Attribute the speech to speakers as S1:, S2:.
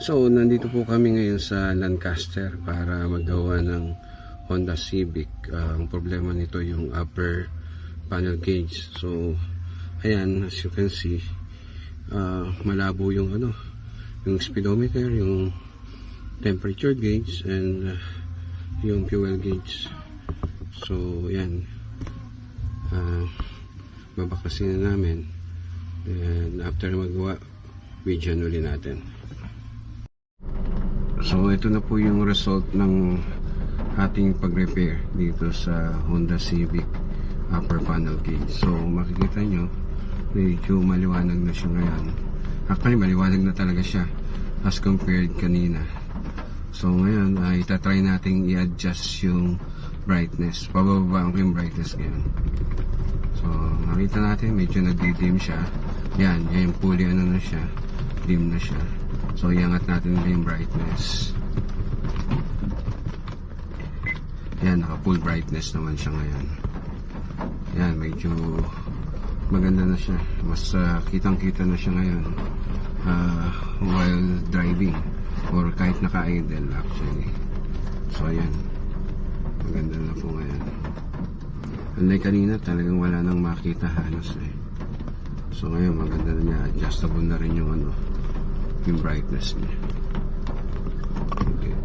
S1: So, nandito po kami ngayon sa Lancaster para magawa ng Honda Civic. Ang problema nito yung upper panel gauge. So, ayan, as you can see, malabo yung yung speedometer, yung temperature gauge, and yung fuel gauge. So, ayan, babakasin na namin. And after magawa, video ulit natin. So ito na po yung result ng ating pag-repair dito sa Honda Civic upper panel gauge. So makikita nyo, medyo maliwanag na siya ngayon. Actually maliwanag na talaga siya as compared kanina. So ngayon itatry natin i-adjust yung brightness. Pababaan ko yung brightness ngayon. So makita natin medyo nagdi-dim siya. Yan yung fully na siya, dim na siya. So iangat natin yung brightness. Yan, naka full brightness naman siya ngayon. Yan, medyo maganda na siya. Mas kitang kita na siya ngayon while driving or kahit naka-idle actually. So ayan, maganda na po ngayon. Unlike kanina, talagang wala nang makita halos eh. So ngayon maganda na niya, adjustable na rin yung yung brightness niya. Okay.